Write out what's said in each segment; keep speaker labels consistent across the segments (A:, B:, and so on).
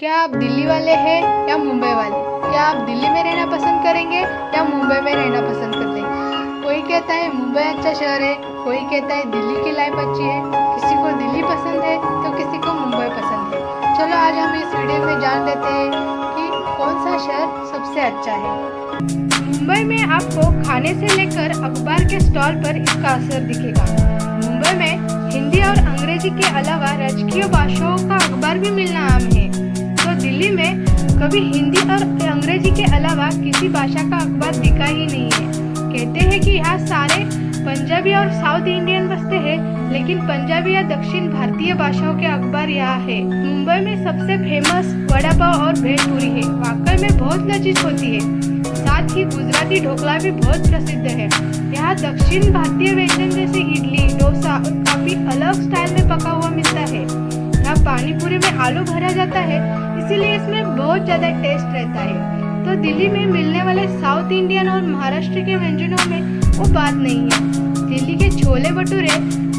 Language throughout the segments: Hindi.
A: क्या आप दिल्ली वाले हैं या मुंबई वाले? क्या आप दिल्ली में रहना पसंद करेंगे या मुंबई में रहना पसंद करते हैं? कोई कहता है मुंबई अच्छा शहर है, कोई कहता है दिल्ली की लाइफ अच्छी है, किसी को दिल्ली पसंद है तो किसी को मुंबई पसंद है। चलो आज हम इस वीडियो में जान लेते हैं कि कौन सा शहर सबसे अच्छा है। मुंबई में आपको खाने से लेकर अखबार के स्टॉल पर इसका असर दिखेगा। मुंबई में हिंदी और अंग्रेजी के अलावा राजकीय भाषाओं का अखबार भी मिलना आम है। तो दिल्ली में कभी हिंदी और अंग्रेजी के अलावा किसी भाषा का अखबार दिखा ही नहीं है। कहते हैं कि यहाँ सारे पंजाबी और साउथ इंडियन बसते हैं, लेकिन पंजाबी या दक्षिण भारतीय भाषाओं के अखबार यहाँ है। मुंबई में सबसे फेमस वड़ा पाव और भेलपूरी है, वाकई में बहुत लजीज होती है। साथ ही गुजराती ढोकला भी बहुत प्रसिद्ध है। यहाँ दक्षिण भारतीय व्यंजन जैसे इडली, डोसा और काफी अलग स्टाइल में पका हुआ मिलता है। यहाँ पानी पूरी में आलू भरा जाता है, इसीलिए इसमें बहुत ज्यादा टेस्ट रहता है। तो दिल्ली में मिलने वाले साउथ इंडियन और महाराष्ट्र के व्यंजनों में वो बात नहीं है। दिल्ली के छोले भटूरे,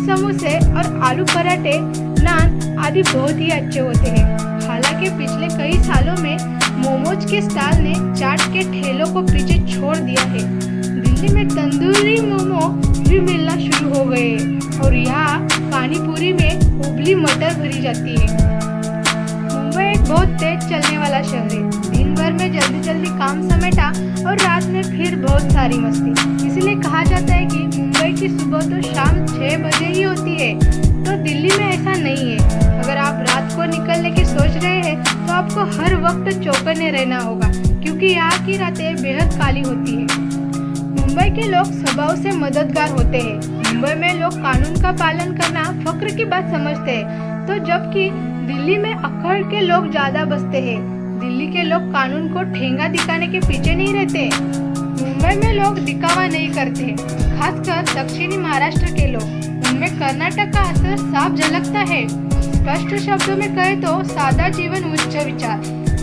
A: समोसे और आलू पराठे, नान आदि बहुत ही अच्छे होते हैं। हालांकि पिछले कई सालों में मोमोज के स्टाइल ने चाट के ठेलों को पीछे छोड़ दिया है। दिल्ली में तंदूरी मोमो भी मिलना शुरू हो गए हैं और यहाँ पानी पूरी में उबली मटर भरी जाती है। मुंबई एक बहुत तेज चलने वाला शहर है। दिन भर में जल्दी जल्दी काम समेटा और रात में फिर बहुत सारी मस्ती। इसलिए कहा जाता है कि मुंबई की सुबह तो शाम 6 बजे ही होती है। तो दिल्ली में ऐसा नहीं है। अगर आप रात को निकलने की सोच रहे हैं तो आपको हर वक्त चौकन्ने रहना होगा, क्योंकि यहाँ की रातें बेहद काली होती है। मुंबई के लोग स्वभाव से मददगार होते हैं। मुंबई में लोग कानून का पालन करना फख्र की बात समझते हैं, तो जबकि दिल्ली में अक्खड़ के लोग ज्यादा बसते हैं। दिल्ली के लोग कानून को ठेंगा दिखाने के पीछे नहीं रहते। मुंबई में लोग दिखावा नहीं करते, खासकर दक्षिणी महाराष्ट्र के लोग। उनमें कर्नाटक का असर साफ झलकता है। स्पष्ट शब्दों में कहे तो सादा जीवन उच्च विचार।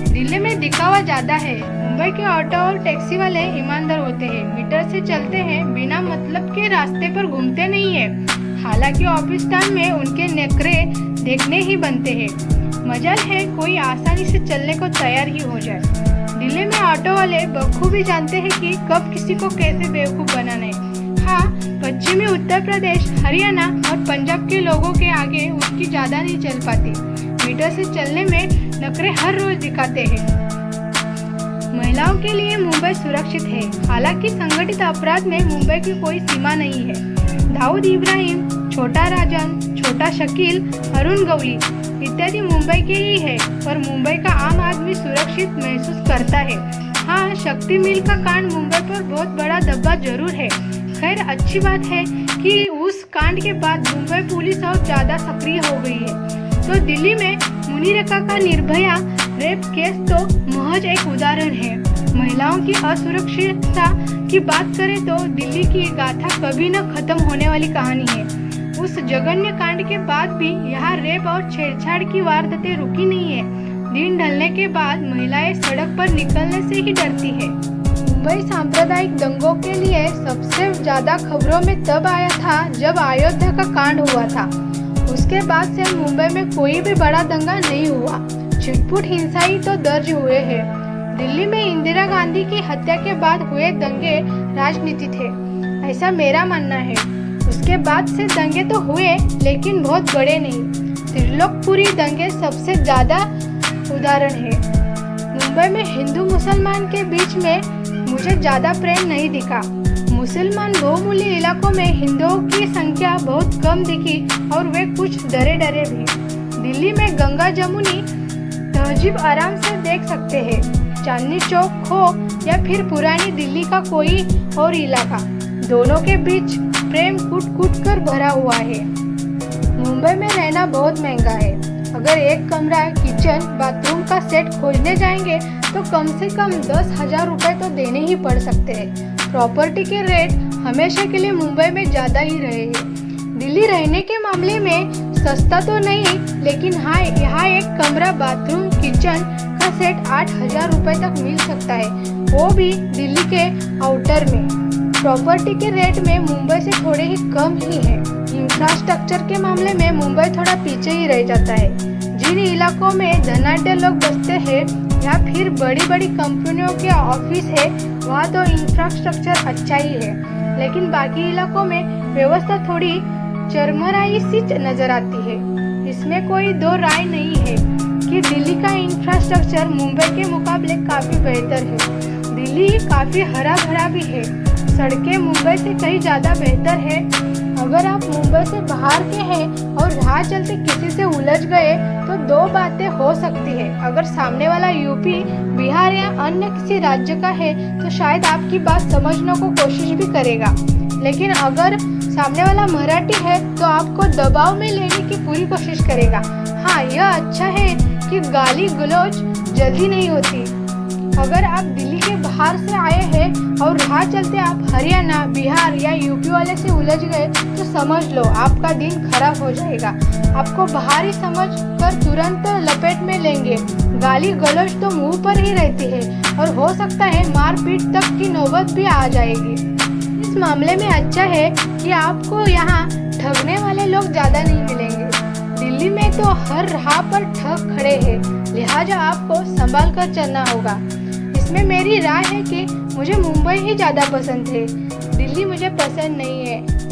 A: दिल्ली में दिखावा ज्यादा है। मुंबई के ऑटो और टैक्सी वाले ईमानदार होते हैं, मीटर से चलते हैं, बिना मतलब के रास्ते पर घूमते नहीं है। हालांकि ऑफिस टाइम में उनके नखरे देखने ही बनते हैं। मजाल है कोई आसानी से चलने को तैयार ही हो जाए। दिल्ली में ऑटो वाले बखूबी जानते हैं कि कब किसी को कैसे बेवकूफ बनाना है। हाँ, पश्चिमी उत्तर प्रदेश, हरियाणा और पंजाब के लोगों के आगे उनकी ज्यादा नहीं चल पाती। मीटर से चलने में नखरे हर रोज दिखाते हैं। महिलाओं के लिए मुंबई सुरक्षित है। हालांकि संगठित अपराध में मुंबई की कोई सीमा नहीं है। दाऊद इब्राहिम, छोटा राजन, छोटा शकील, अरुण गवली इत्यादि मुंबई के ही है, पर मुंबई का आम आदमी सुरक्षित महसूस करता है। हाँ, शक्ति मिल का कांड मुंबई पर बहुत बड़ा दबा जरूर है। खैर, अच्छी बात है कि उस कांड के बाद मुंबई पुलिस और ज्यादा सक्रिय हो गई है। तो दिल्ली में मुनीरका का निर्भया रेप केस तो महज एक उदाहरण है। महिलाओं की असुरक्षितता की बात करें तो दिल्ली की गाथा कभी न खत्म होने वाली कहानी है। उस जघन्य कांड के बाद भी यहाँ रेप और छेड़छाड़ की वारदातें रुकी नहीं है। दिन ढलने के बाद महिलाएं सड़क पर निकलने से ही डरती है। मुंबई सांप्रदायिक दंगों के लिए सबसे ज्यादा खबरों में तब आया था जब अयोध्या का कांड हुआ था। उसके बाद से मुंबई में कोई भी बड़ा दंगा नहीं हुआ। छिटपुट हिंसा ही तो दर्ज हुए हैं। दिल्ली में इंदिरा गांधी की हत्या के बाद हुए दंगे राजनीति थे, ऐसा मेरा मानना है। उसके बाद से दंगे तो हुए, लेकिन बहुत बड़े नहीं। त्रिलोकपुरी दंगे सबसे ज्यादा उदाहरण है। मुंबई में हिंदू मुसलमान के बीच में मुझे ज्यादा प्रेम नहीं दिखा। मुसलमान बहुमूल्य इलाकों में हिंदुओं की संख्या बहुत कम दिखी और वे कुछ डरे डरे भी। दिल्ली में गंगा जमुनी तहजीब आराम से देख सकते हैं। चांदनी चौक हो या फिर पुरानी दिल्ली का कोई और इलाका, दोनों के बीच प्रेम कूट कूट कर भरा हुआ है। मुंबई में रहना बहुत महंगा है। अगर एक कमरा, किचन, बाथरूम का सेट खोजने जाएंगे तो कम से कम 10,000 रुपए तो देने ही पड़ सकते हैं। प्रॉपर्टी के रेट हमेशा के लिए मुंबई में ज्यादा ही रहे हैं। दिल्ली रहने के मामले में सस्ता तो नहीं, लेकिन हाँ, यहाँ एक कमरा, बाथरूम, किचन का सेट 8,000 रुपए तक मिल सकता है, वो भी दिल्ली के आउटर में। प्रॉपर्टी के रेट में मुंबई से थोड़े ही कम ही है। इंफ्रास्ट्रक्चर के मामले में मुंबई थोड़ा पीछे ही रह जाता है। जिन इलाकों में धनाढ्य लोग बसते हैं या फिर बड़ी बड़ी कंपनियों के ऑफिस है, वहाँ तो इंफ्रास्ट्रक्चर अच्छा ही है, लेकिन बाकी इलाकों में व्यवस्था थोड़ी चरमराई सी नजर आती है। इसमें कोई दो राय नहीं है कि दिल्ली का इंफ्रास्ट्रक्चर मुंबई के मुकाबले काफी बेहतर है। दिल्ली काफी हरा भरा भी है, सड़कें मुंबई से कहीं ज्यादा बेहतर है। अगर आप मुंबई से बाहर के हैं और राह चलते किसी से उलझ गए तो दो बातें हो सकती है। अगर सामने वाला यूपी, बिहार या अन्य किसी राज्य का है तो शायद आपकी बात समझने को कोशिश भी करेगा, लेकिन अगर सामने वाला मराठी है तो आपको दबाव में लेने की पूरी कोशिश करेगा। हाँ, यह अच्छा है कि गाली गलौज जल्दी नहीं होती। अगर आप दिल्ली के बाहर से आए हैं और राह चलते आप हरियाणा, बिहार या यूपी वाले से उलझ गए तो समझ लो आपका दिन खराब हो जाएगा। आपको बाहरी समझ कर तुरंत लपेट में लेंगे। गाली गलौज तो मुंह पर ही रहती है और हो सकता है मारपीट तक की नौबत भी आ जाएगी। इस मामले में अच्छा है कि आपको यहाँ ठगने वाले लोग ज्यादा नहीं मिलेंगे। दिल्ली में तो हर राह पर ठग खड़े हैं, लिहाजा आपको संभाल कर चलना होगा। इसमें मेरी राय है कि मुझे मुंबई ही ज़्यादा पसंद है, दिल्ली मुझे पसंद नहीं है।